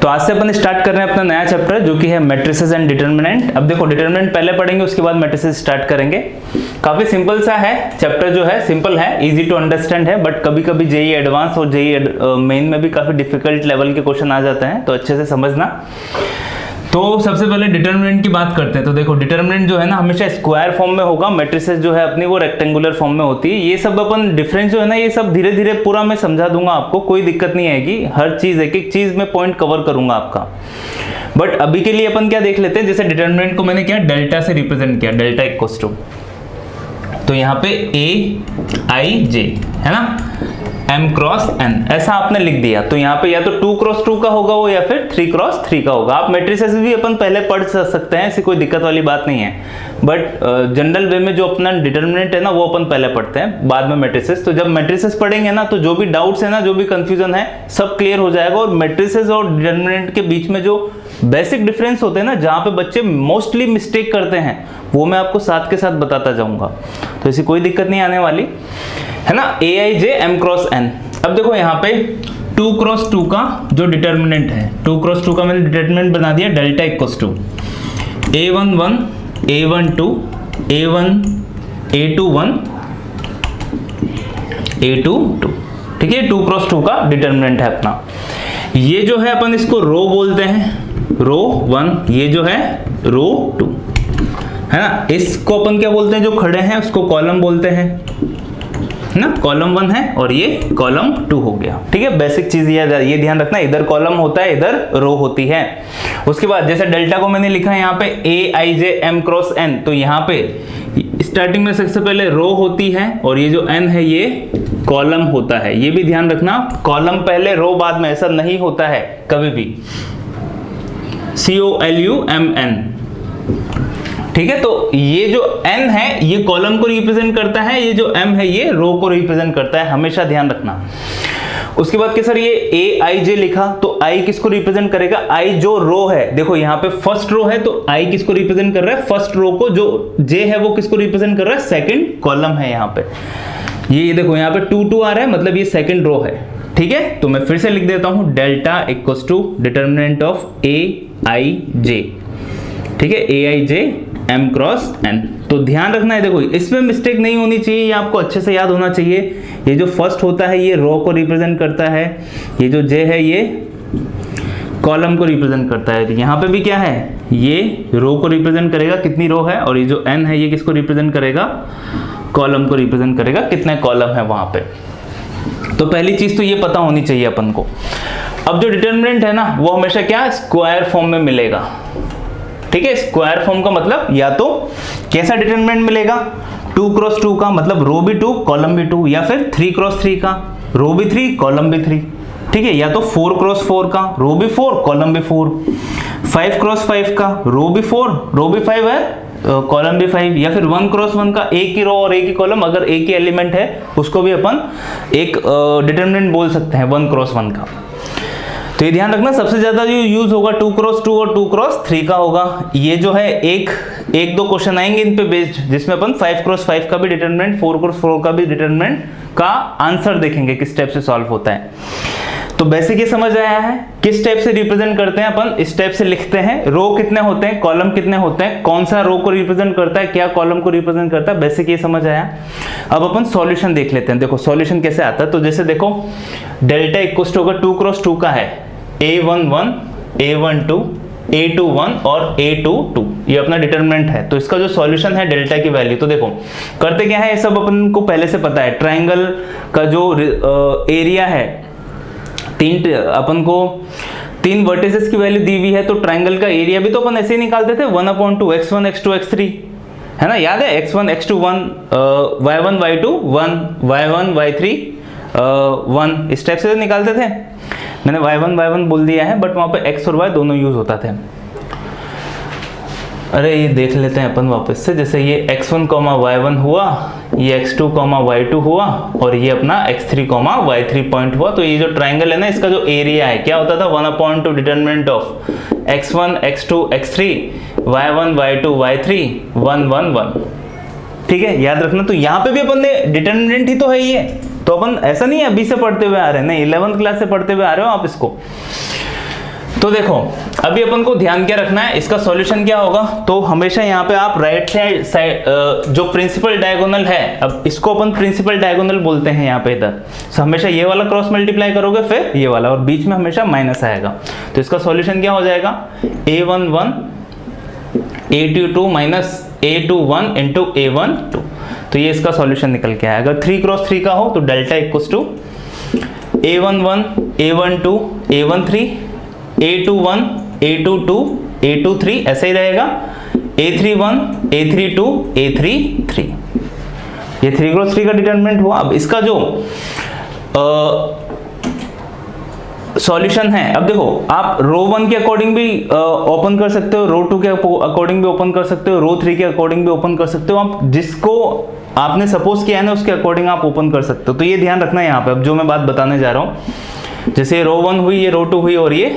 तो आज से अपन स्टार्ट कर रहे हैं अपना नया चैप्टर जो कि है मैट्रिसेस एंड डिटरमिनेंट। अब देखो डिटरमिनेंट पहले पढ़ेंगे, उसके बाद मैट्रिसेस स्टार्ट करेंगे। काफी सिंपल सा है चैप्टर, जो है सिंपल है, इजी टू अंडरस्टैंड है, बट कभी कभी जेईई एडवांस और जेईई मेन में भी काफी डिफिकल्ट लेवल के क्वेश्चन आ जाते हैं, तो अच्छे से समझना। तो सबसे पहले डिटरमिनेंट की बात करते हैं। तो देखो डिटरमिनेंट जो है ना हमेशा स्क्वायर फॉर्म में होगा, मैट्रिसेस जो है अपनी वो रेक्टेंगुलर फॉर्म में होती है। ये सब अपन डिफरेंस जो है ना ये सब धीरे धीरे पूरा मैं समझा दूंगा आपको, कोई दिक्कत नहीं आएगी। हर चीज एक एक चीज में पॉइंट कवर करूंगा आपका। बट अभी के लिए अपन क्या देख लेते हैं, जैसे डिटरमिनेंट को मैंने क्या डेल्टा से रिप्रेजेंट किया, डेल्टा इक्वल्स टू, तो यहाँ पे ए आई जे है ना, m क्रॉस n ऐसा आपने लिख दिया। तो यहाँ पे या तो 2 क्रॉस 2 का होगा वो, या फिर 3 क्रॉस 3 का होगा। आप मैट्रिसेस भी अपन पहले पढ़ सकते हैं, ऐसी कोई दिक्कत वाली बात नहीं है। बट जनरल वे में जो अपना डिटरमिनेंट है ना वो अपन पहले पढ़ते हैं, बाद में मैट्रिसेस। तो जब मैट्रिसेस पढ़ेंगे ना तो जो भी डाउट्स है ना, जो भी कंफ्यूजन है, सब क्लियर हो जाएगा। और मैट्रिसेस और डिटरमिनेंट के बीच में जो बेसिक डिफरेंस होते हैं ना, जहाँ पे बच्चे मोस्टली मिस्टेक करते हैं, वो मैं आपको साथ के साथ बताता जाऊंगा। तो ऐसी कोई दिक्कत नहीं आने वाली है ना। ए I J M cross N. अब देखो यहाँ पे 2 क्रॉस 2 का जो डिटरमिनेंट है, 2 क्रॉस 2 का मैंने डिटरमिनेंट बना दिया delta equals to A11 A12 A1 A21 A22। ठीक है, 2 क्रॉस 2 का डिटरमिनेंट है अपना। ये जो है अपन इसको रो बोलते हैं, रो 1, ये जो है रो 2 है ना। इसको अपन क्या बोलते हैं, जो खड़े हैं उसको कॉलम बोलते हैं ना, कॉलम 1 है और ये कॉलम 2 हो गया। ठीक है, बेसिक चीज ये ध्यान रखना, इधर कॉलम होता है, इधर रो होती है। उसके बाद जैसे डेल्टा को मैंने लिखा है यहाँ पे ए I J M cross N, तो यहाँ पे स्टार्टिंग में सबसे पहले रो होती है और ये जो एन है ये कॉलम होता है। ये भी ध्यान रखना, कॉलम पहले रो बाद में, ऐसा नहीं होता है कभी भी। COLUMN। ठीक है, तो ये जो n है ये कॉलम को रिप्रेजेंट करता है, ये जो m है ये रो को रिप्रेजेंट करता है, हमेशा ध्यान रखना। उसके बाद के सर ये ए आई जे लिखा, तो आई किसको रिप्रेजेंट करेगा, आई जो रो है, देखो यहाँ पे फर्स्ट रो है तो आई किसको रिप्रेजेंट कर रहा है, फर्स्ट रो को। जो जे है वो किसको रिप्रेजेंट कर रहा है, सेकंड कॉलम है यहाँ पे। ये देखो यहाँ पे 2 2 आ रहा है, मतलब ये सेकंड रो है। ठीक है, तो मैं फिर से लिख देता हूं delta equals to determinant of A I J. ठीक है, A I J M cross N. तो ध्यान रखना है, देखो इसमें मिस्टेक नहीं होनी चाहिए, ये आपको अच्छे से याद होना चाहिए। ये जो फर्स्ट होता है ये रो को रिप्रेजेंट करता है, ये जो जे है ये कॉलम को रिप्रेजेंट करता है। यहाँ पे भी क्या है, ये रो को रिप्रेजेंट करेगा, कितनी रो है, और ये जो एन है ये किसको रिप्रेजेंट करेगा, कॉलम को रिप्रेजेंट करेगा, कितने कॉलम है वहां पे। तो पहली चीज तो ये पता होनी चाहिए अपन को। अब जो डिटरमिनेंट है ना वो हमेशा क्या स्क्वायर फॉर्म में मिलेगा। ठीक है, स्क्वायर फॉर्म का मतलब या तो कैसा डिटरमिनेंट मिलेगा, 2 क्रॉस 2 का, मतलब रो भी 2 कॉलम भी 2, या फिर 3 क्रॉस 3 का, रो भी 3 कॉलम भी 3। ठीक है, या तो 4 क्रॉस 4 का, रो भी 4 कॉलम भी 4, 5 क्रॉस 5 का, रो भी 4 रो भी 5 है, कॉलम भी 5, या फिर 1 क्रॉस 1 का, एक ही रो और एक ही कॉलम, अगर एक ही एलिमेंट है उसको भी अपन एक डिटरमिनेंट बोल सकते हैं 1 क्रॉस 1 का। तो ये ध्यान रखना, सबसे ज्यादा जो यूज होगा 2 क्रॉस 2 और 2 क्रॉस 3 का होगा। ये जो है एक दो क्वेश्चन आएंगे इन पे बेस्ड, जिसमें अपन 5 क्रॉस 5 का भी डिटरमिनेंट, 4 क्रॉस 4 का भी डिटरमिनेंट का आंसर देखेंगे किस टाइप से सॉल्व होता है। तो बेसिक ये समझ आया है किस टाइप से रिप्रेजेंट करते हैं अपन, इस टाइप से लिखते हैं। रो कितने होते हैं, कॉलम कितने होते हैं, कौन सा रो को रिप्रेजेंट करता है, क्या कॉलम को रिप्रेजेंट करता है, बेसिक ये समझ आया। अब अपन सॉल्यूशन देख लेते हैं। देखो सॉल्यूशन कैसे आता है, तो जैसे देखो डेल्टा इक्वल टू होगा 2 क्रॉस 2 का है A11 A12 A21 और A22, ये अपना डिटरमिनेंट है। तो इसका जो सॉल्यूशन है डेल्टा की वैल्यू, तो देखो करते क्या है, ये सब अपन को पहले से पता है। ट्राइंगल का जो एरिया है, अपन को 3 वर्टिसेस की वैल्यू दी हुई है, तो ट्राइंगल का एरिया भी तो अपन ऐसे ही निकालते थे, 1/2 x1 x2 x3 है ना, याद है, x1 x2 1, y1 y2 1, y1 y3 1, इस टाइप से निकालते थे। मैंने y1 बोल दिया है, बट वहां पे x और y दोनों यूज होता थे। अरे ये देख लेते हैं अपन वापस से, जैसे ये x1, y1 हुआ, ये x2, y2 हुआ, और ये अपना x3, y3 पॉइंट हुआ। तो ये जो ट्राइंगल है ना, इसका जो एरिया है क्या होता था, 1/2 determinant of x1 x2 x3 y1 y2 y3 1 1 1। ठीक है, याद रखना। तो यहाँ पे भी अपन ने डिटरमिनेंट ही तो है ये, तो अपन ऐसा नहीं है अभी से पढ़ते हुए आ रहे हैं, नहीं 11th क्लास से पढ़ते हुए आ रहे हो आप इसको। तो देखो अभी अपन को ध्यान क्या रखना है, इसका सॉल्यूशन क्या होगा, तो हमेशा यहाँ पे आप राइट साइड जो प्रिंसिपल डायगोनल है, अब इसको अपन प्रिंसिपल डायगोनल बोलते हैं यहाँ पे इधर, तो हमेशा ये वाला क्रॉस मल्टीप्लाई करोगे फिर ये वाला, और बीच में हमेशा माइनस आएगा। तो इसका सॉल्यूशन क्या हो जाएगा, a11 a22 minus a21 into a12, तो ये इसका सॉल्यूशन निकल के आएगा। अगर 3 क्रॉस 3 का हो तो delta equals to a11 a12 a13 a21 a22 a23, ऐसे ही रहेगा a31 a32 a33, ये 3 क्रॉस 3 का डिटरमिनेंट हुआ। अब इसका जो सॉल्यूशन है, अब देखो आप रो 1 के अकॉर्डिंग भी ओपन कर सकते हो, रो 2 के अकॉर्डिंग भी ओपन कर सकते हो, रो 3 के अकॉर्डिंग भी ओपन कर सकते हो, आप जिसको आपने सपोज किया है ना उसके अकॉर्डिंग आप ओपन कर सकते हो। तो ये ध्यान रखना है यहाँ पे, अब जो मैं बात बताने जा रहा हूँ, जैसे रो 1 हुई, ये रो 2 हुई और ये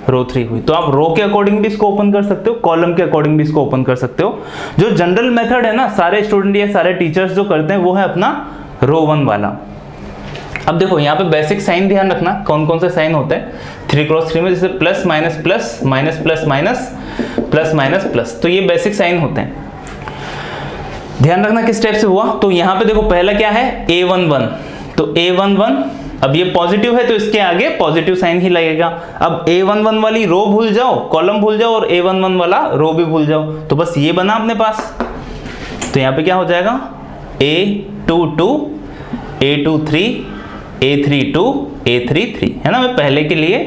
रो 3 हुई, तो आप रो के अकॉर्डिंग भी इसको ओपन कर सकते हो, कॉलम के अकॉर्डिंग भी इसको ओपन कर सकते हो। जो जनरल मेथड है ना, सारे स्टूडेंट या सारे टीचर्स जो करते हैं वो है अपना रो 1 वाला। अब देखो यहाँ पे बेसिक साइन ध्यान रखना, कौन कौन से साइन होते हैं 3 क्रॉस 3 में, जैसे plus minus plus minus plus minus plus minus plus, तो ये बेसिक साइन होते हैं। ध्यान रखना किस टाइप से हुआ, तो यहाँ पे देखो पहला क्या है a11, तो a11, अब ये पॉजिटिव है तो इसके आगे पॉजिटिव साइन ही लगेगा। अब a11 वाली रो भूल जाओ, कॉलम भूल जाओ, और a11 वाला रो भी भूल जाओ, तो बस ये बना अपने पास। तो यहाँ पे क्या हो जाएगा a22 a23 a32 a33, है ना। मैं पहले के लिए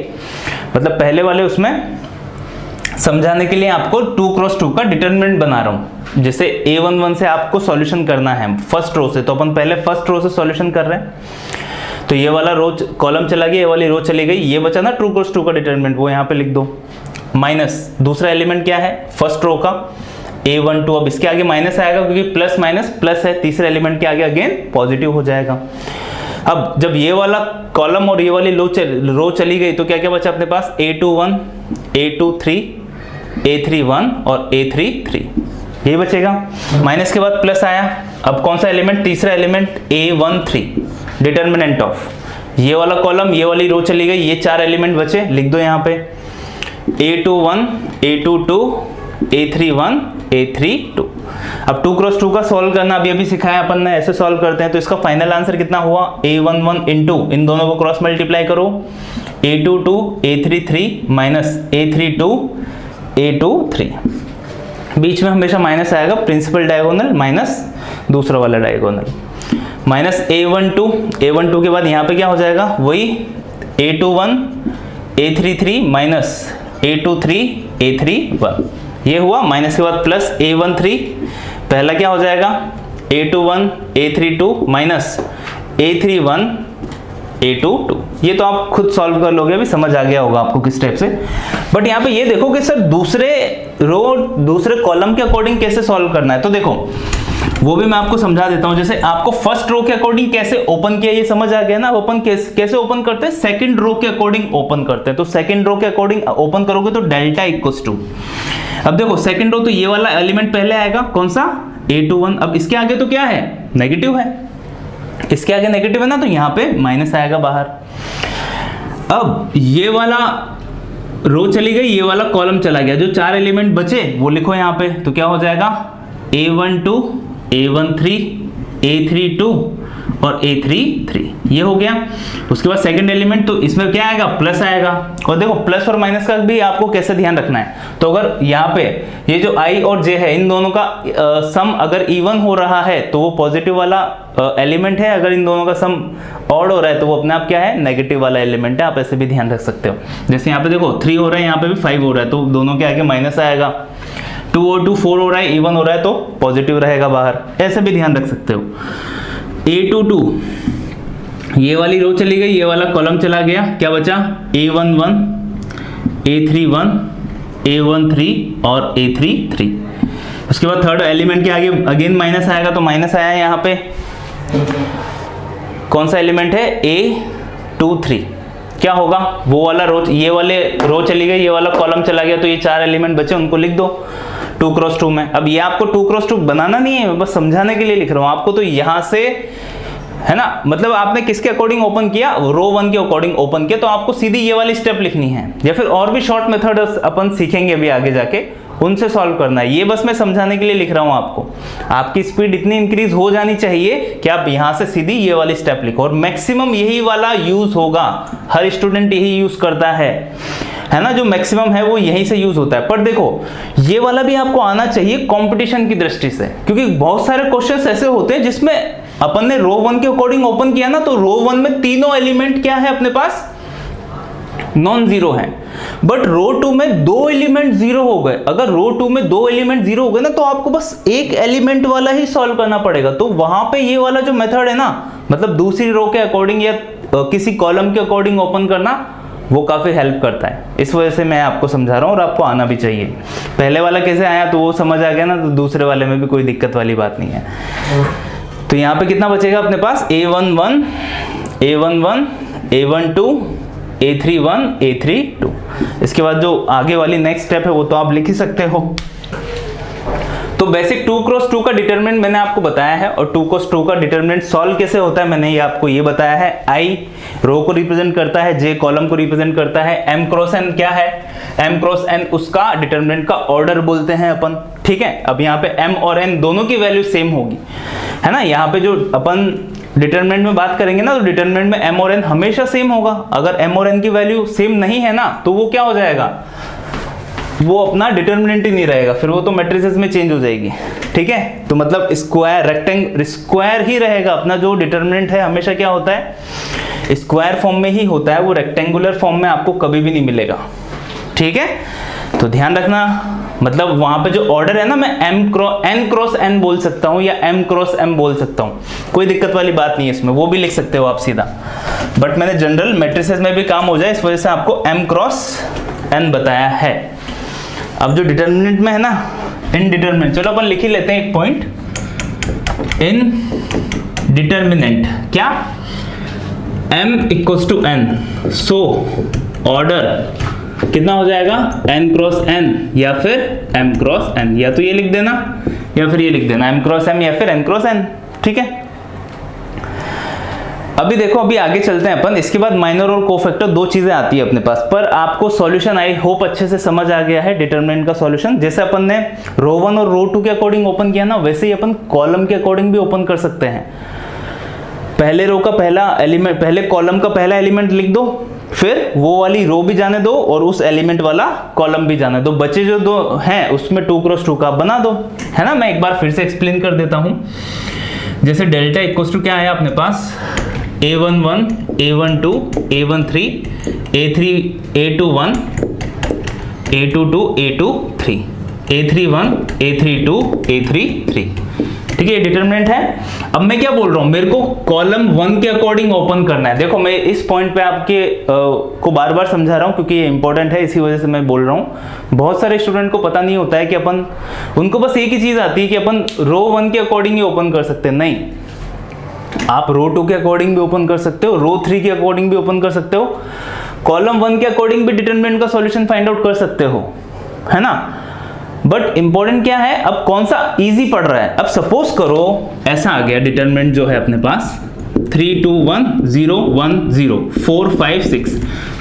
मतलब पहले वाले उसमें समझाने के लिए आपको 2 क्रॉस 2 का डिटरमिनेंट बना रहा हूं। जैसे a11 से आपको सॉल्यूशन करना है फर्स्ट रो से, तो अपन पहले फर्स्ट रो से सॉल्यूशन कर रहे हैं, तो ये वाला रो कॉलम चला गया, ये वाली रो चली गई, ये बचा ना 2 क्रॉस 2 का डिटरमिनेंट, वो यहाँ पे लिख दो। माइनस दूसरा एलिमेंट क्या है फर्स्ट रो का a12, अब इसके आगे माइनस आएगा क्योंकि प्लस माइनस प्लस है, तीसरे एलिमेंट के आगे अगेन पॉजिटिव हो जाएगा। अब जब ये वाला कॉलम और ये वाली रो चली गई तो क्या क्या बचा अपने पास, a21 a23 a31 और a33, ये बचेगा। माइनस के बाद प्लस आया, अब कौन सा एलिमेंट, तीसरा एलिमेंट a13, डिटरमिनेंट ऑफ ये वाला कॉलम, ये वाली रो चली गई, ये 4 एलिमेंट बचे, लिख दो यहाँ पे a21 a22 a31 a32। अब 2 क्रॉस 2 का सॉल्व करना अभी सिखाया अपन ने, ऐसे सॉल्व करते हैं। तो इसका फाइनल आंसर कितना हुआ, a11 इंटू इन दोनों को क्रॉस मल्टीप्लाई करो, a22 a33 minus a32 a23, बीच में हमेशा माइनस आएगा, प्रिंसिपल डायगोनल माइनस दूसरा वाला डायगोनल, माइनस a12 के बाद यहाँ पे क्या हो जाएगा, वही a21 a33 minus a23 a31, ये हुआ। माइनस के बाद प्लस a13, पहला क्या हो जाएगा a21 a32 minus a31 a22, ये तो आप खुद सॉल्व कर लोगे, अभी समझ आ गया होगा आपको किस टाइप से। बट यहाँ पे ये देखो कि सर दूसरे रो दूसरे कॉलम के अकॉर्डिंग कैसे सॉल्व करना है, तो देखो वो भी मैं आपको समझा देता हूँ। जैसे आपको फर्स्ट रो के अकॉर्डिंग कैसे ओपन किया ये समझ आ गया ना, ओपन कैसे ओपन करते हैं, सेकंड रो के अकॉर्डिंग ओपन करते हैं। तो सेकंड रो के अकॉर्डिंग ओपन करोगे तो डेल्टा इक्वल्स टू, अब देखो सेकंड रो तो ये वाला एलिमेंट पहले आएगा, कौन सा a21, अब इसके आगे तो क्या है नेगेटिव है, इसके आगे नेगेटिव है ना, तो यहाँ पे माइनस आएगा बाहर। अब ये वाला रो चली गई, ये वाला कॉलम चला गया, जो 4 एलिमेंट बचे वो लिखो यहाँ पे, तो क्या हो जाएगा a12 a13 a32 और a33, ये हो गया। उसके बाद सेकंड एलिमेंट, तो इसमें क्या आएगा प्लस आएगा, और देखो प्लस और माइनस का भी आपको कैसे ध्यान रखना है। तो अगर यहाँ पे ये जो i और j है इन दोनों का सम अगर इवन हो रहा है तो वो पॉजिटिव वाला एलिमेंट है, अगर इन दोनों का सम ऑड हो रहा है तो वो अपने आप क्या है नेगेटिव वाला एलिमेंट है, आप ऐसे भी ध्यान रख सकते हो। जैसे यहाँ पे देखो 3 हो रहा है, यहाँ पे भी 5 हो रहा है, तो दोनों के आगे माइनस आएगा, 2 और 2 4 हो रहा है, इवन हो रहा है तो पॉजिटिव रहेगा बाहर, ऐसे भी ध्यान रख सकते हो। a22 ये वाली रो चली गई, ये वाला कॉलम चला गया, क्या बचा a11 a31 a13 और a33। उसके बाद थर्ड एलिमेंट के आगे अगेन माइनस आएगा, तो माइनस आया है यहाँ पे, कौन सा एलिमेंट है a23, क्या होगा वो वाला रो, ये वाले रो चली गई, ये वाला कॉलम चला गया, तो ये 4 एलिमेंट बचे उनको लिख दो 2 क्रॉस 2 में। अब ये आपको 2 क्रॉस 2 बनाना नहीं है, मैं बस समझाने के लिए लिख रहा हूँ आपको। तो यहाँ से है ना, मतलब आपने किसके अकॉर्डिंग ओपन किया, रो 1 के अकॉर्डिंग ओपन किया, तो आपको सीधी ये वाली स्टेप लिखनी है, या फिर और भी शॉर्ट मेथड अपन सीखेंगे अभी आगे जाके, उनसे सॉल्व करना है। ये बस मैं समझाने के लिए लिख रहा हूं आपको। आपकी स्पीड इतनी इंक्रीज हो जानी चाहिए कि आप यहां से सीधी ये वाली स्टेप लिखो, और मैक्सिमम यही वाला यूज होगा, हर स्टूडेंट यही यूज करता है ना, जो मैक्सिमम है वो यहीं से यूज होता है। पर देखो ये वाला भी आपको आना चाहिए कंपटीशन की दृष्टि से, क्योंकि बहुत सारे क्वेश्चंस ऐसे होते हैं जिसमें अपन ने रो 1 के अकॉर्डिंग ओपन किया ना, तो रो 1 में तीनों एलिमेंट क्या है अपने पास, नॉन जीरो है, बट रो 2 में 2 एलिमेंट जीरो हो गए। अगर रो 2 में 2 एलिमेंट जीरो हो गए ना, तो आपको बस एक एलिमेंट वाला ही सॉल्व करना पड़ेगा। तो वहां पे ये वाला जो मेथड है ना, मतलब दूसरी रो के अकॉर्डिंग या किसी कॉलम के अकॉर्डिंग ओपन करना, वो काफी हेल्प करता है। इस वजह से मैं आपको समझा रहा हूं, और आपको आना भी चाहिए। पहले वाला कैसे आया तो वो समझ आ गया ना, तो दूसरे वाले में भी कोई दिक्कत वाली बात नहीं है। तो यहाँ पे कितना बचेगा अपने पास, A11, A11, A12, A31, A32। इसके बाद जो आगे वाली नेक्स्ट स्टेप है वो तो आप लिख ही सकते हो। तो बेसिक 2x2 का डिटरमिनेंट मैंने आपको बताया है, और 2x2 का डिटरमिनेंट सॉल्व कैसे होता है मैंने ये आपको ये बताया है। I रो को रिप्रेजेंट करता है, J कॉलम को रिप्रेजेंट करता है, M क्रॉस N क्या है, M क्रॉस N उसका डिटरमिनेंट का ऑर्डर बोलते हैं अपन, ठीक है। अब यहाँ पे M और N दोनों की वैल्यू सेम होगी, है ना। यहाँ पे जो अपन डिटरमिनेंट में बात करेंगे ना, तो डिटरमिनेंट में M और N हमेशा सेम होगा। अगर M और N की वैल्यू सेम नहीं है ना, तो वो क्या हो जाएगा, वो अपना डिटरमिनेंट ही नहीं रहेगा, फिर वो तो मैट्रिसेस में चेंज हो जाएगी, ठीक है। तो मतलब स्क्वायर रेक्टेंगल स्क्वायर ही रहेगा अपना, जो डिटरमिनेंट है हमेशा क्या होता है, स्क्वायर फॉर्म में ही होता है, वो रेक्टेंगुलर फॉर्म में आपको कभी भी नहीं मिलेगा, ठीक है। तो ध्यान रखना, मतलब वहां पे जो ऑर्डर है ना, मैं N क्रॉस N बोल सकता हूं या M क्रॉस M बोल सकता हूं, कोई दिक्कत वाली बात नहीं है इसमें, वो भी लिख सकते हो आप सीधा। बट मैंने जनरल मैट्रिसेस में भी काम हो जाए इस वजह से आपको M क्रॉस N बताया है। अब जो डिटरमिनेंट में है ना, इन डिटरमिनेंट, चलो अपन लिख ही लेते हैं एक पॉइंट, इन डिटरमिनेंट क्या, M equals to N, so order कितना हो जाएगा, N क्रॉस N या फिर M क्रॉस N, या तो ये लिख देना या फिर ये लिख देना, M क्रॉस M या फिर N क्रॉस N, ठीक है। अभी देखो, अभी आगे चलते हैं अपन। इसके बाद माइनर और कोफैक्टर दो चीजें आती है अपने पास, पर आपको सॉल्यूशन आई होप अच्छे से समझ आ गया है डिटरमिनेंट का सॉल्यूशन। जैसे अपन ने रो 1 और रो 2 के अकॉर्डिंग ओपन किया ना, वैसे ही अपन कॉलम के अकॉर्डिंग भी ओपन कर सकते हैं। पहले रो का पहला एलिमेंट, पहले कॉलम का पहला एलिमेंट लिख दो, फिर वो वाली रो भी जाने दो और उस एलिमेंट वाला कॉलम भी जाने दो, बचे जो दो हैं उसमें 2x2 का बना दो, है ना। मैं एक बार फिर से एक्सप्लेन कर देता हूं। जैसे डेल्टा इक्वल्स टू क्या आया अपने पास, A11, A12, A13, A3, A21, A22, A23, A31, A32, A33, ठीक है, ये डिटरमिनेंट है। अब मैं क्या बोल रहा हूं, मेरे को कॉलम 1 के अकॉर्डिंग ओपन करना है। देखो मैं इस पॉइंट पे आपके को बार बार समझा रहा हूं क्योंकि ये इंपॉर्टेंट है, इसी वजह से मैं बोल रहा हूं। बहुत सारे स्टूडेंट को पता नहीं होता है कि अपन, उनको बस एक ही चीज आती है कि अपन रो 1 के अकॉर्डिंग ही ओपन कर सकते हैं। नहीं, आप रो 2 के अकॉर्डिंग भी ओपन कर सकते हो, रो 3 के अकॉर्डिंग भी ओपन कर सकते हो, कॉलम 1 के अकॉर्डिंग भी डिटरमिनेंट का सॉल्यूशन फाइंड आउट कर सकते हो, है ना। बट इंपॉर्टेंट क्या है, अब कौन सा इजी पड़ रहा है। अब सपोज करो ऐसा आ गया डिटरमिनेंट जो है अपने पास 3 2 1 0 1 0 4 5 6,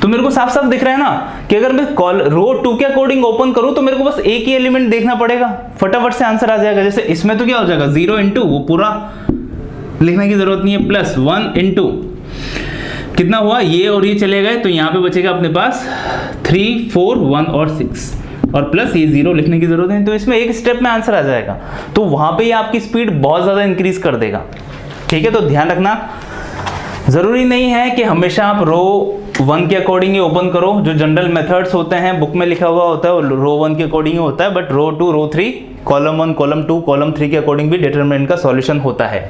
तो मेरे को साफ साफ दिख रहा है ना कि अगर मैं रो 2 के अकॉर्डिंग ओपन करूं तो मेरे को बस एक ही एलिमेंट देखना पड़ेगा, फटाफट से आंसर आ जाएगा। जैसे इसमें तो क्या हो जाएगा, 0 इंटू, वो पूरा लिखने की जरूरत नहीं है, प्लस 1 इंटू कितना हुआ, ये और ये चले गए, तो यहाँ पे बचेगा अपने पास 3 4 1 और 6, और प्लस ये 0 लिखने की जरूरत नहीं, तो इसमें एक स्टेप में आंसर आ जाएगा। तो वहां पे ये आपकी स्पीड बहुत ज्यादा इंक्रीज कर देगा, ठीक है। तो ध्यान रखना, जरूरी नहीं है कि हमेशा आप रो 1 के अकॉर्डिंग ही ओपन करो। जो जनरल मेथड्स होते हैं बुक में लिखा हुआ होता है रो 1 के अकॉर्डिंग ही होता है, but row 2 row 3, column 1 column 2 column 3 के अकॉर्डिंग भी डिटरमिनेंट का सॉल्यूशन होता है।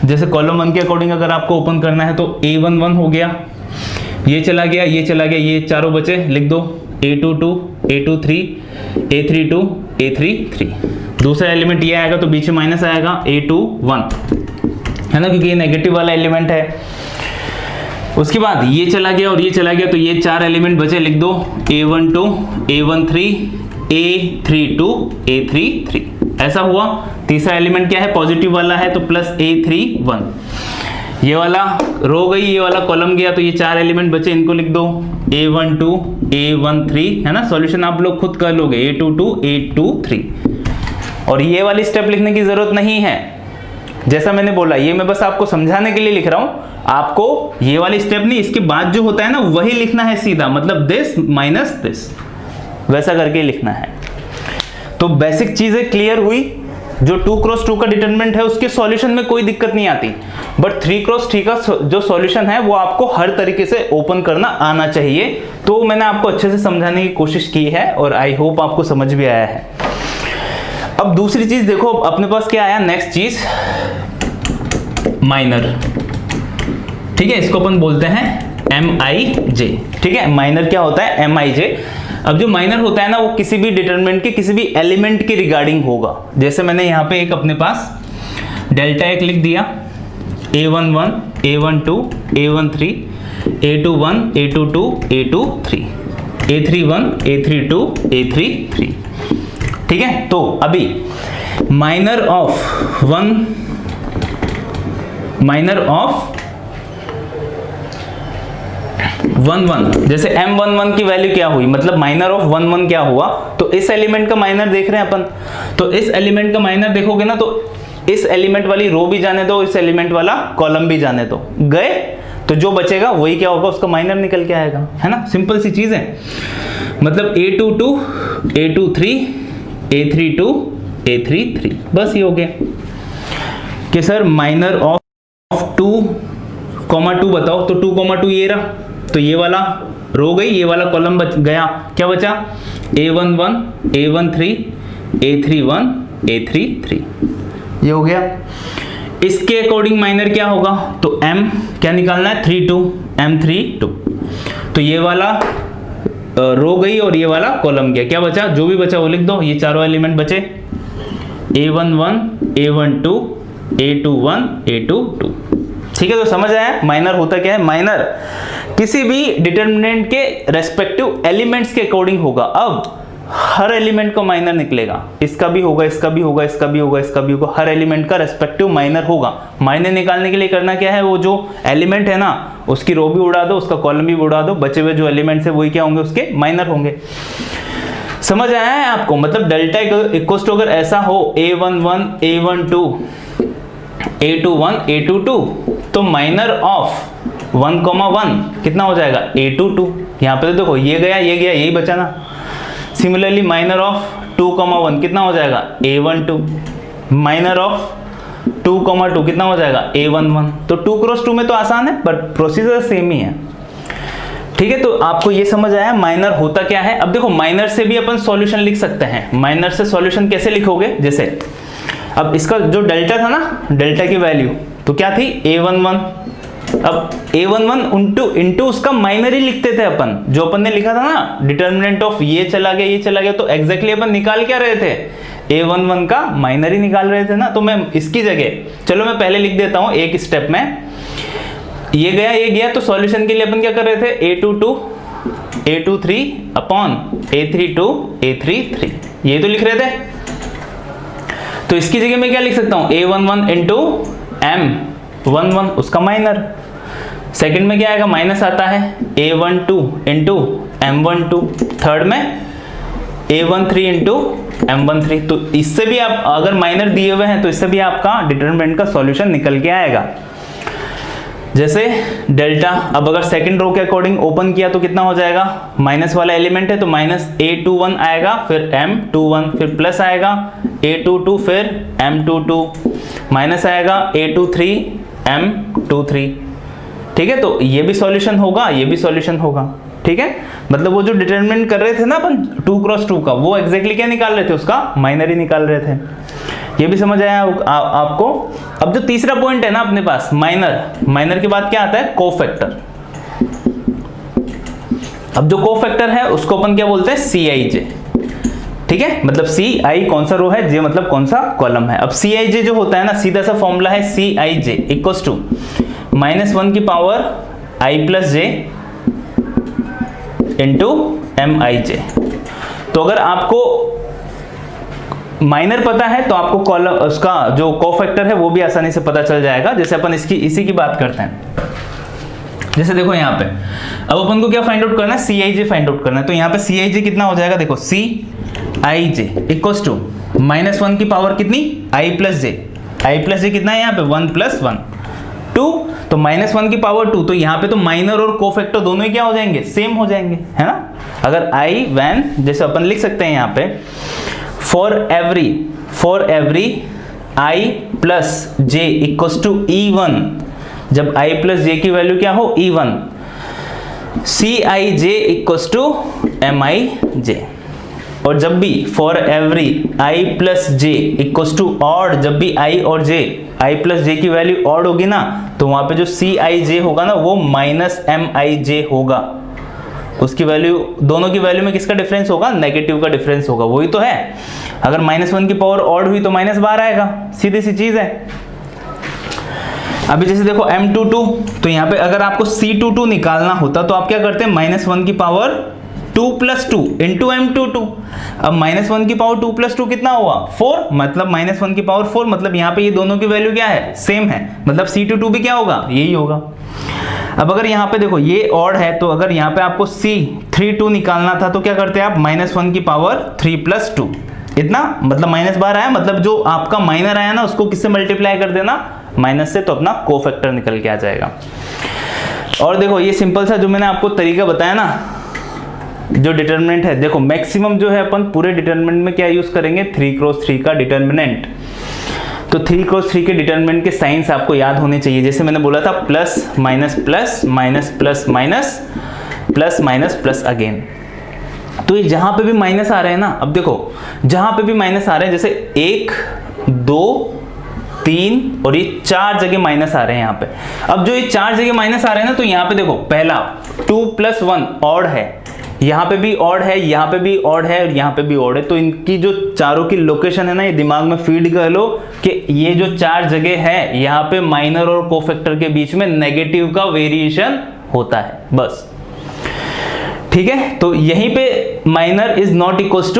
जैसे कॉलम 1 के अकॉर्डिंग अगर आपको ओपन करना है तो A11 हो गया, ये चला गया, ये चला गया, ये चारों बचे, लिख दो A22 A23 A32 A33। दूसरा एलिमेंट ये आएगा तो बीच में माइनस आएगा A21, है ना, क्योंकि ये नेगेटिव वाला एलिमेंट है। उसके बाद ये चला गया और ये चला गया, तो ये चार एलिमेंट बचे, लिख दो A12 A13 A32 A33। ऐसा हुआ। तीसरा एलिमेंट क्या है, पॉजिटिव वाला है, तो प्लस A31। ये वाला रो गई, ये वाला कॉलम गया, तो ये 4 एलिमेंट बचे, इनको लिख दो A12 A13, है ना। सॉल्यूशन आप लोग खुद कर लोगे, A22 A23, और ये वाली स्टेप लिखने की जरूरत नहीं है। जैसा मैंने बोला, ये मैं बस आपको समझाने के लिए लिख रहा हूं, आपको ये वाली स्टेप नहीं, इसके बाद जो होता है ना वही लिखना है सीधा, मतलब दिस माइनस दिस, वैसा करके लिखना है। तो बेसिक चीजें क्लियर हुई। जो 2x2 का डिटरमिनेंट है उसके सॉल्यूशन में कोई दिक्कत नहीं आती, बट 3x3 का जो सॉल्यूशन है वो आपको हर तरीके से ओपन करना आना चाहिए। तो मैंने आपको अच्छे से समझाने की कोशिश की है और आई होप आपको समझ भी आया है। अब दूसरी चीज देखो अपने पास क्या आया, नेक्स्ट चीज माइनर, ठीक है, इसको अपन बोलते हैं MIJ, ठीक है। माइनर क्या होता है, MIJ। अब जो माइनर होता है ना वो किसी भी डिटरमिनेंट के किसी भी एलिमेंट के रिगार्डिंग होगा। जैसे मैंने यहाँ पे एक अपने पास डेल्टा एक लिख दिया, A11 A12 A13 A21 A22 A23 A31 A32 A33, ठीक है। तो अभी माइनर ऑफ 1 जैसे M11 की वैल्यू क्या हुई, मतलब माइनर ऑफ 1 क्या हुआ, तो इस एलिमेंट का माइनर देख रहे हैं अपन, तो इस एलिमेंट का माइनर देखोगे ना, तो इस एलिमेंट वाली रो भी जाने दो, इस एलिमेंट वाला कॉलम भी जाने दो, गए, तो जो बचेगा वही क्या होगा, उसका माइनर निकल के आएगा, है ना। सिंपल सी चीज है, मतलब A22 A23 A32 A33, बस ये हो गया कि सर माइनर ऑफ 2,2 बताओ, तो 2,2 ये रहा, तो ये वाला रो गई, ये वाला कॉलम बच गया, क्या बचा, A11 A13 A31 A33, ये हो गया। इसके अकॉर्डिंग माइनर क्या होगा, तो M क्या निकालना है, 32 M32, तो ये वाला रो गई और ये वाला कॉलम गया, क्या बचा, जो भी बचा वो लिख दो, ये चारों एलिमेंट बचे, A11 A12 A21 A22, ठीक है। तो समझ आया माइनर होता क्या है, माइनर किसी भी डिटरमिनेंट के रेस्पेक्टिव एलिमेंट्स के अकॉर्डिंग होगा। अब हर एलिमेंट का माइनर निकलेगा, इसका भी होगा, इसका भी होगा, इसका भी होगा, इसका भी होगा, हर एलिमेंट का रेस्पेक्टिव माइनर होगा। माइनर निकालने के लिए करना क्या है, वो जो एलिमेंट है ना उसकी रो भी उड़ा दो, उसका कॉलम भी उड़ा दो, बचे हुए जो एलिमेंट्स है वही क्या होंगे, उसके माइनर होंगे। समझ आया है आपको, मतलब डेल्टा इक्वल्स टू अगर ऐसा हो A11 A12 A21 A22, तो माइनर ऑफ 1,1 कितना हो जाएगा, A22। यहाँ पे तो देखो ये गया यही बचा ना। सिमिलरली माइनर ऑफ 2,1 कितना हो जाएगा, A12। माइनर ऑफ 2,2 कितना हो जाएगा, A11। तो 2x2 में तो आसान है, बट प्रोसीजर सेम ही है, ठीक है। तो आपको ये समझ आया माइनर होता क्या है। अब देखो माइनर से भी अपन सॉल्यूशन लिख सकते हैं। माइनर से सॉल्यूशन कैसे लिखोगे, जैसे अब इसका जो डेल्टा था ना, डेल्टा की वैल्यू तो क्या थी, A11। अब A11 इंटू उसका माइनर ही लिखते थे अपन, जो अपन ने लिखा था ना डिटरमिनेंट ऑफ ये चला गया, तो एग्जैक्टली अपन निकाल क्या रहे थे, A11 का माइनर ही निकाल रहे थे ना। तो मैं इसकी जगह, चलो मैं पहले लिख देता हूं एक स्टेप में, ये गया, तो सॉल्यूशन के लिए अपन क्या कर रहे थे, A22 A23 upon A32 A33, ये तो लिख रहे थे। तो इसकी जगह मैं क्या लिख सकता हूं, A11 इंटू M11 उसका माइनर। सेकंड में क्या आएगा, माइनस आता है, A12 इंटू M12। थर्ड में A13 इंटू M13। तो इससे भी आप अगर माइनर दिए हुए हैं तो इससे भी आपका डिटरमिनेंट का सॉल्यूशन निकल के आएगा। जैसे डेल्टा, अब अगर सेकंड रो के अकॉर्डिंग ओपन किया तो कितना हो जाएगा, माइनस वाला एलिमेंट है तो माइनस A21 आएगा, फिर M21, फिर प्लस आएगा A22, फिर M22, माइनस आएगा A23 M23, ठीक है। तो ये भी सॉल्यूशन होगा, ये भी सॉल्यूशन होगा, ठीक है। मतलब वो जो डिटरमिनेंट कर रहे थे ना अपन 2x2 का, वो एग्जैक्टली क्या निकाल रहे थे, उसका माइनर ही निकाल रहे थे। ये भी समझ आया आपको। अब जो तीसरा पॉइंट है ना अपने पास, माइनर के बाद क्या आता है, कोफैक्टर। अब जो कोफैक्टर है उसको अपन क्या बोलते हैं, Cij, ठीक है। मतलब Ci कौन सा रो है, J मतलब कौन सा कॉलम है। अब Cij जो होता है ना, सीधा सा फॉर्मूला है Cij इक्वल्स टू -1 की power i plus j into Mij। तो अगर आपको माइनर पता है तो आपको कॉलम उसका जो कोफैक्टर है वो भी आसानी से पता चल जाएगा। जैसे अपन इसी की बात करते हैं, जैसे देखो यहाँ पे अब अपन को क्या फाइंड आउट करना है, Cij फाइंड आउट करना है। तो यहाँ पे Cij कितना हो जाएगा, देखो Cij इक्वल्स टू -1 की पावर कितनी, i प्लस जे कितना है यहाँ पे 1 + 1 2, तो -1 की पावर 2, तो यहाँ पे तो माइनर और कोफैक्टर दोनों ही क्या हो जाएंगे, सेम हो जाएंगे, है ना। अगर i when जैसे अपन लिख सकते हैं यहाँ पे for every i plus j equals to E1, जब i प्लस j की वैल्यू क्या हो E1, Cij equals to Mij। और जब भी for every i plus j equals to odd, जब भी i और j i प्लस j की वैल्यू ऑड होगी ना, तो वहां पे जो Cij होगा ना वो -Mij होगा। उसकी वैल्यू, दोनों की वैल्यू में किसका डिफरेंस होगा, नेगेटिव का डिफरेंस होगा, वही तो है। अगर -1 की पावर ऑड हुई तो -12 आएगा, सीधी सी चीज है। अभी जैसे देखो M22, तो यहाँ पे अगर आपको C22 निकालना होता तो आप क्या करते हैं, -1 की पावर 2 + 2 इंटू M22। अब -1 की पावर 2 + 2 कितना हुआ, 4, मतलब -1 की पावर 4, मतलब यहाँ पे ये दोनों की वैल्यू क्या है, सेम है, मतलब C22 भी क्या होगा, यही होगा। अब अगर यहाँ पे देखो ये ऑड है, तो अगर यहाँ पे आपको C32 निकालना था तो क्या करते हैं आप, -1 की पावर 3 + 2 इतना, मतलब -12 आया, मतलब जो आपका माइनर आया ना उसको किससे मल्टीप्लाई कर देना, माइनस से, तो अपना कोफैक्टर निकल के आ जाएगा। और देखो ये सिंपल सा जो मैंने आपको तरीका बताया ना, जो डिटर्मिनेंट है, देखो मैक्सिमम जो है अपन पूरे डिटर्मिनेंट में क्या यूज करेंगे, 3x3 का डिटर्मिनेंट। तो 3x3 के डिटर्मिनेंट के साइंस आपको याद होने चाहिए। जैसे मैंने बोला था plus minus plus minus plus minus plus minus plus again. तो ये जहां पे भी माइनस आ रहे हैं ना, अब देखो जहां पे भी माइनस आ रहे हैं, जैसे 1 2 3 और ये 4 जगह माइनस आ रहे हैं यहाँ पे। अब जो ये 4 जगह माइनस आ रहे हैं ना, तो यहाँ पे देखो पहला 2 + 1 ऑड है, यहाँ पे भी ऑड है, यहाँ पे भी ऑड है और यहाँ पे भी ऑड है। तो इनकी जो चारों की लोकेशन है ना, ये दिमाग में फीड कर लो कि ये जो 4 जगह है यहाँ पे माइनर और कोफैक्टर के बीच में नेगेटिव का वेरिएशन होता है, बस ठीक है। तो यहीं पे minor is not equals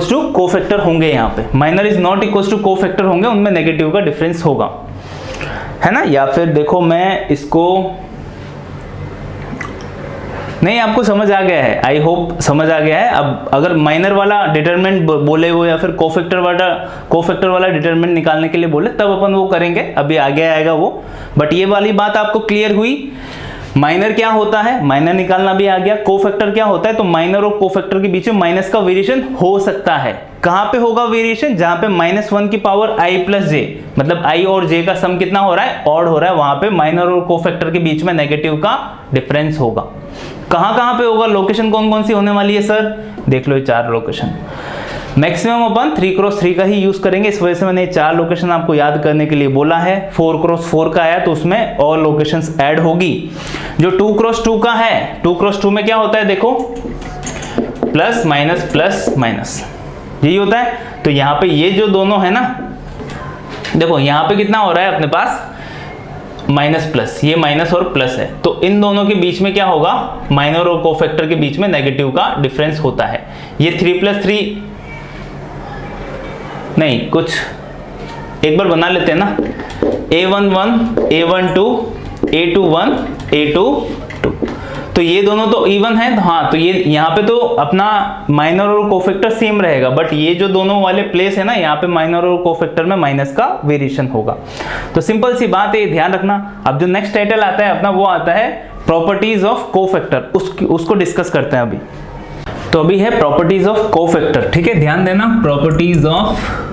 to cofactor होंगे, यहाँ पे minor is not equals to cofactor होंगे, उनमें नेगेटिव का डिफरेंस होगा, है ना। या फिर देखो मैं इसको, नहीं आपको समझ आ गया है, आई होप समझ आ गया है। अब अगर माइनर वाला डिटरमिनेंट बोले वो या फिर कोफैक्टर वाला डिटरमिनेंट निकालने के लिए बोले तब अपन वो करेंगे, अभी आगे आएगा वो। बट ये वाली बात आपको क्लियर हुई, माइनर क्या होता है, माइनर निकालना भी आ गया। कोफैक्टर क्या होता है, तो माइनर और कोफैक्टर के बीच में माइनस का वेरिएशन हो सकता है। कहां पे होगा वेरिएशन, जहां पे -1 की पावर i + j, मतलब i और j का सम कितना हो रहा है, ऑड हो रहा है, वहां पे माइनर और कोफैक्टर के बीच में नेगेटिव का डिफरेंस होगा। कहां पे होगा, लोकेशन कौन कौन सी होने वाली है सर, देख लो ये 4 लोकेशन। मैक्सिमम अपन 3x3 का ही यूज करेंगे, इस वजह से मैंने 4 लोकेशन आपको याद करने के लिए बोला है। 4x4 का आया तो उसमें और लोकेशंस ऐड होगी। जो 2x2 का है, 2x2 में क्या होता है, देखो प्लस माइनस यही होता है। तो यहाँ पे ये जो दोनों है ना, देखो यहाँ पे कितना हो रहा है अपने पास, माइनस प्लस, ये माइनस और प्लस है, तो इन दोनों के बीच में क्या होगा, माइनर और कोफैक्टर के बीच में नेगेटिव का डिफरेंस होता है। ये 3 + 3 नहीं, कुछ एक बार बना लेते हैं ना, A11 A12 A21 A22, तो ये दोनों तो इवन है, हाँ, तो ये यहाँ पे तो अपना माइनर और कोफैक्टर सेम रहेगा, बट ये जो दोनों वाले प्लेस है ना, यहाँ पे माइनर और कोफैक्टर में माइनस का वेरिएशन होगा। तो सिंपल सी बात है, ध्यान रखना। अब जो नेक्स्ट टाइटल आता है अपना, वो आता है प्रॉपर्टीज ऑफ कोफैक्टर, उसको डिस्कस करते हैं अभी। तो अभी है प्रॉपर्टीज ऑफ कोफैक्टर, ठीक है, ध्यान देना, प्रॉपर्टीज ऑफ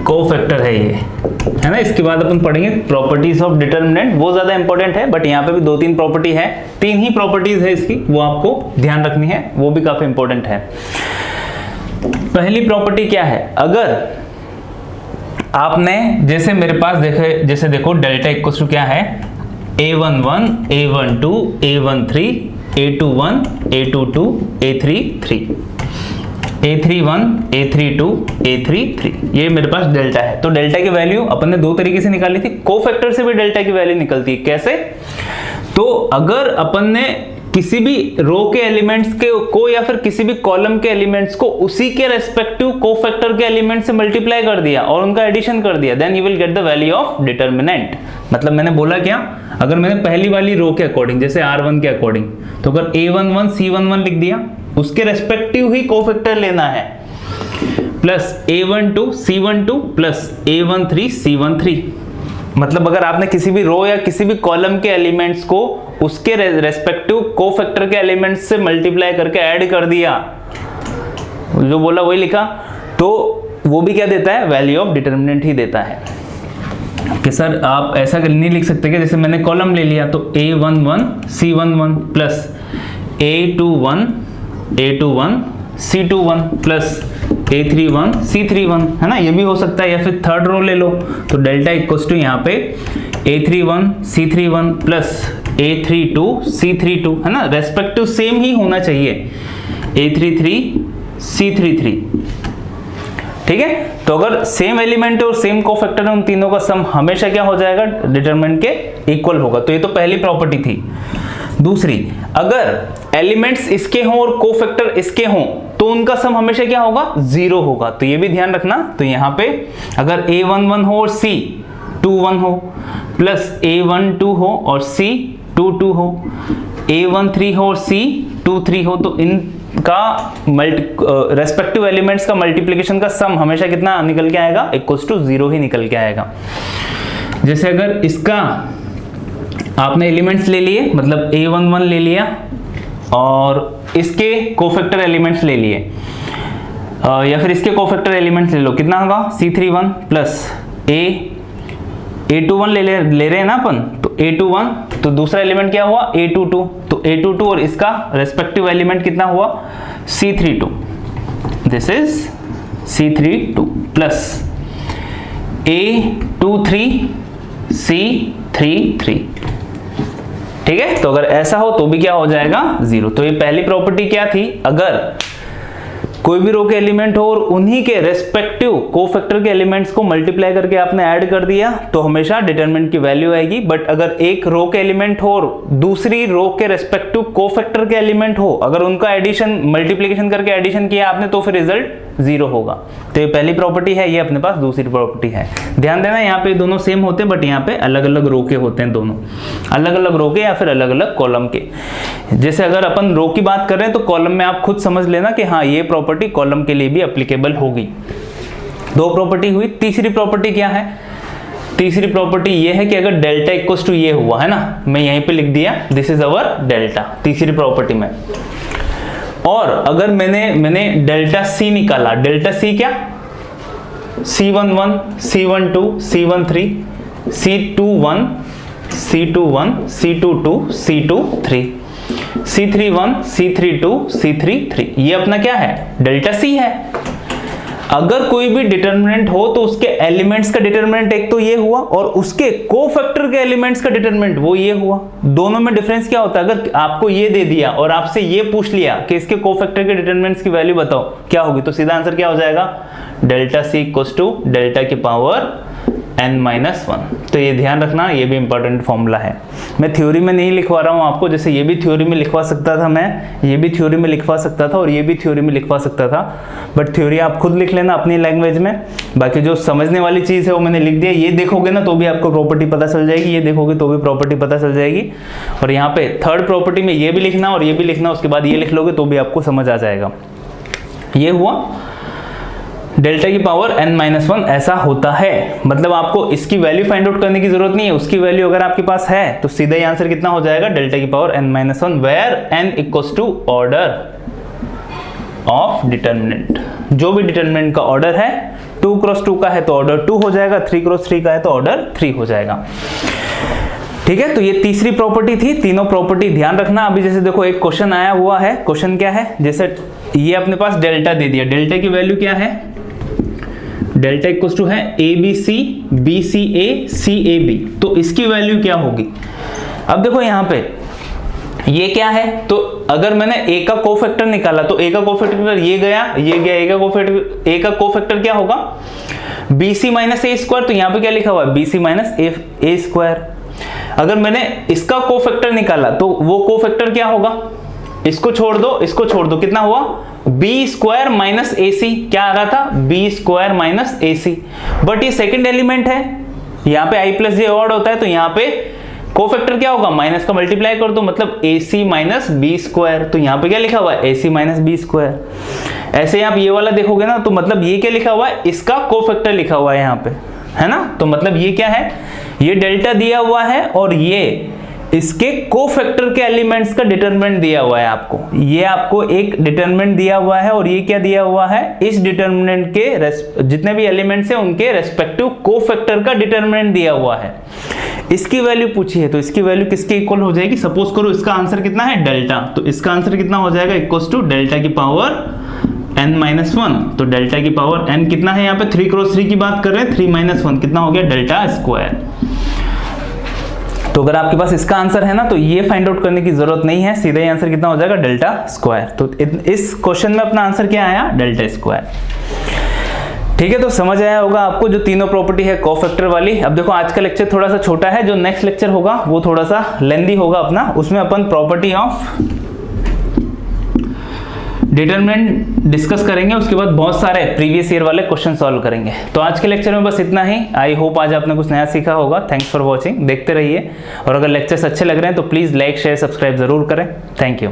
कोफैक्टर है ये, है ना। इसके बाद अपन पढ़ेंगे प्रॉपर्टीज ऑफ डिटर्मिनेंट, वो ज्यादा इंपॉर्टेंट है, बट यहाँ पे भी 2-3 प्रॉपर्टी है, 3 ही प्रॉपर्टीज है इसकी, वो आपको ध्यान रखनी है, वो भी काफी इंपॉर्टेंट है। पहली प्रॉपर्टी क्या है, अगर आपने जैसे मेरे पास देखे, जैसे देखो डेल्टा इक्वल टू क्या है, A11 A12 A13 A21 A22 A33 A31 A32 A33, ये मेरे पास डेल्टा है। तो डेल्टा की वैल्यू अपन ने 2 तरीके से निकाली थी, कोफैक्टर से भी डेल्टा की वैल्यू निकलती है। कैसे, तो अगर अपन ने किसी भी रो के एलिमेंट्स को या फिर किसी भी कॉलम के एलिमेंट्स को उसी के रेस्पेक्टिव कोफैक्टर के एलिमेंट से मल्टीप्लाई कर दिया और उनका एडिशन कर दिया, then you will get the value of determinant. मतलब मैंने बोला क्या, अगर मैंने पहली वाली रो के अकॉर्डिंग जैसे R1 के अकॉर्डिंग, तो अगर A11 C11 लिख दिया, उसके रेस्पेक्टिव ही कोफैक्टर लेना है, plus A12 C12 plus A13 C13। मतलब अगर आपने किसी भी रो या किसी भी कॉलम के एलिमेंट्स को उसके रेस्पेक्टिव कोफैक्टर के एलिमेंट्स से मल्टीप्लाई करके ऐड कर दिया, जो बोला वही लिखा, तो वो भी क्या देता है, वैल्यू ऑफ डिटर्मिनेंट ही देता है। कि सर आप ऐसा नहीं लिख सकते कि जैसे मैंने कॉलम ले लिया तो A11 C11 plus A21 C21 plus A31 C31, है ना, ये भी हो सकता है। या फिर थर्ड रो ले लो तो डेल्टा इक्वल्स टू यहाँ पे A31 C31 plus A32 C32, है ना, रेस्पेक्टिव सेम ही होना चाहिए, A33 C33। ठीक है, तो अगर सेम एलिमेंट और सेम कोफैक्टर है, उन तीनों का सम हमेशा क्या हो जाएगा, डिटरमिनेंट के इक्वल होगा। तो ये तो पहली प्रॉपर्टी थी। दूसरी, अगर एलिमेंट्स इसके हों और कोफैक्टर इसके हों तो उनका सम हमेशा क्या होगा, 0 होगा। तो ये भी ध्यान रखना। तो यहाँ पे अगर A11 हो और C21 हो, प्लस A12 हो और C22 हो, A13 हो और C23 हो, तो इनका रेस्पेक्टिव एलिमेंट्स का मल्टीप्लिकेशन का सम हमेशा कितना निकल के आएगा, इक्वल्स टू 0 ही निकल के आएगा। जैसे अगर इसका आपने एलिमेंट्स ले लिए, मतलब A11 ले लिया और इसके कोफैक्टर एलिमेंट्स ले लिए, या फिर इसके कोफैक्टर एलिमेंट्स ले लो, कितना होगा, C31 प्लस A21 ले रहे हैं ना अपन, तो A21, तो दूसरा एलिमेंट क्या हुआ, A22, तो A22 और इसका रेस्पेक्टिव एलिमेंट कितना हुआ, C32, this is C32 plus A23 C33। ठीक है, तो अगर ऐसा हो तो भी क्या हो जाएगा, 0। तो ये पहली प्रॉपर्टी क्या थी, अगर कोई भी रो के एलिमेंट हो और उन्हीं के रेस्पेक्टिव कोफैक्टर के एलिमेंट्स को मल्टीप्लाई करके आपने ऐड कर दिया तो हमेशा डिटरमिनेंट की वैल्यू आएगी। बट अगर एक रो के एलिमेंट हो और दूसरी रो के रेस्पेक्टिव कोफैक्टर के एलिमेंट हो, अगर उनका एडिशन मल्टीप्लिकेशन करके एडिशन किया आपने, तो फिर रिजल्ट 0 होगा। तो ये पहली प्रॉपर्टी है, ये अपने पास दूसरी प्रॉपर्टी है। ध्यान देना, यहाँ पे दोनों सेम होते हैं बट यहाँ पे अलग अलग रो के होते हैं, दोनों अलग अलग रो के या फिर अलग अलग कॉलम के। जैसे अगर अपन रो की बात कर रहे हैं तो कॉलम में आप खुद समझ लेना कि हाँ, ये प्रॉपर्टी कॉलम के लिए भी एप्लीकेबल होगी। 2 प्रॉपर्टी हुई। तीसरी प्रॉपर्टी क्या है, तीसरी प्रॉपर्टी ये है कि अगर डेल्टा इक्वल्स टू ये हुआ, है ना, मैं यहीं पे लिख दिया दिस इज अवर डेल्टा तीसरी प्रॉपर्टी में, और अगर मैंने डेल्टा सी निकाला, डेल्टा सी क्या, C11 C12 C13 C21 C21 C22 C23 C31 C32 C33, ये अपना क्या है, डेल्टा सी है। अगर कोई भी डिटरमिनेंट हो तो उसके एलिमेंट्स का डिटरमिनेंट एक तो ये हुआ और उसके कोफैक्टर के एलिमेंट्स का डिटरमिनेंट वो ये हुआ। दोनों में डिफरेंस क्या होता है, अगर आपको ये दे दिया और आपसे ये पूछ लिया कि इसके कोफैक्टर के डिटरमिनेंट्स की वैल्यू बताओ क्या होगी, तो सीधा आंसर क्या हो जाएगा, delta C equals to delta की पावर n-1। तो ये ध्यान रखना, ये भी इंपॉर्टेंट फॉर्मूला है। मैं थ्योरी में नहीं लिखवा रहा हूँ आपको, जैसे ये भी थ्योरी में लिखवा सकता था मैं, ये भी थ्योरी में लिखवा सकता था और ये भी थ्योरी में लिखवा सकता था, बट थ्योरी आप खुद लिख लेना अपनी लैंग्वेज में। बाकी जो समझने वाली चीज़ है वो मैंने लिख दिया। ये देखोगे ना तो भी आपको प्रॉपर्टी पता चल जाएगी, ये देखोगे तो भी प्रॉपर्टी पता चल जाएगी। और यहाँ पे थर्ड प्रॉपर्टी में ये भी लिखना और ये भी लिखना, उसके बाद ये लिख लोगे तो भी आपको समझ आ जाएगा। ये हुआ डेल्टा की पावर n-1 ऐसा होता है। मतलब आपको इसकी वैल्यू फाइंड आउट करने की जरूरत नहीं है, उसकी वैल्यू अगर आपके पास है तो सीधा ही आंसर कितना हो जाएगा, डेल्टा की power n-1, where n equals to order of determinant. जो भी डिटरमिनेंट का ऑर्डर है, 2 क्रॉस 2 का है तो ऑर्डर 2 हो जाएगा, 3 क्रॉस 3 का है तो ऑर्डर 3 हो जाएगा। ठीक है, तो ये तीसरी प्रॉपर्टी थी। तीनों प्रॉपर्टी ध्यान रखना। अभी जैसे देखो एक क्वेश्चन आया हुआ है, क्वेश्चन क्या है, जैसे ये अपने पास डेल्टा दे दिया, डेल्टा की वैल्यू क्या है, डेल्टा इक्वल्स टू है ABC BCA CAB, तो इसकी वैल्यू क्या होगी। अब देखो यहाँ पे ये क्या है, तो अगर मैंने A का कोफैक्टर निकाला तो A का कोफैक्टर ये गया, ये गया, A का कोफैक्टर क्या होगा, BC माइनस A स्क्वायर। तो यहाँ पे क्या लिखा हुआ है, BC माइनस A स्क्वायर। अगर मैंने इसका कोफैक्टर निकाला तो वो कोफैक्टर क्या होगा, इसको छोड़ दो, इसको छोड़ दो, कितना हुआ B square minus A C, क्या आ रहा था B square minus A C. But ये सेकेंड एलिमेंट है, यहाँ पे आई प्लस जे ऑड होता है, तो यहाँ पे कोफैक्टर क्या होगा, माइनस का मल्टीप्लाई कर दो, मतलब ए सी माइनस बी स्क्वायर। तो यहाँ पे क्या लिखा हुआ है, ए सी माइनस बी स्क्वायर। ऐसे आप ये वाला देखोगे ना, तो मतलब ये क्या लिखा हुआ है, इसका कोफैक्टर लिखा हुआ है यहाँ पे, है ना। तो मतलब ये क्या है, ये डेल्टा दिया हुआ है और ये इसके कोफैक्टर के एलिमेंट्स का डिटरमिनेंट दिया हुआ है आपको। ये आपको एक डिटरमिनेंट दिया हुआ है और ये क्या दिया हुआ है, इस डिटरमिनेंट के जितने भी एलिमेंट्स हैं उनके रेस्पेक्टिव कोफैक्टर का डिटरमिनेंट दिया हुआ है। इसकी वैल्यू पूछी है, तो इसकी वैल्यू किसके इक्वल हो जाएगी, सपोज करो इसका आंसर कितना है डेल्टा, तो इसका आंसर कितना हो जाएगा, इक्वल्स टू डेल्टा की पावर n माइनस 1। तो डेल्टा की पावर n कितना है, यहाँ पे 3 क्रॉस 3 की बात कर रहे हैं, 3 माइनस 1 कितना हो गया, डेल्टा स्क्वायर। तो अगर आपके पास इसका आंसर है ना, तो ये फाइंड आउट करने की जरूरत नहीं है, सीधा ही आंसर कितना हो जाएगा, डेल्टा स्क्वायर। तो इस क्वेश्चन में अपना आंसर क्या आया, डेल्टा स्क्वायर। ठीक है, तो समझ आया होगा आपको जो तीनों प्रॉपर्टी है कोफैक्टर वाली। अब देखो आज का लेक्चर थोड़ा सा छोटा है, जो नेक्स्ट लेक्चर होगा वो थोड़ा सा लेंथी होगा अपना, उसमें अपन प्रॉपर्टी ऑफ डिटरमिनेंट डिस्कस करेंगे, उसके बाद बहुत सारे प्रीवियस ईयर वाले क्वेश्चन सॉल्व करेंगे। तो आज के लेक्चर में बस इतना ही। आई होप आज आपने कुछ नया सीखा होगा। थैंक्स फॉर वॉचिंग, देखते रहिए, और अगर लेक्चर्स अच्छे लग रहे हैं तो प्लीज़ लाइक शेयर सब्सक्राइब जरूर करें। Thank you.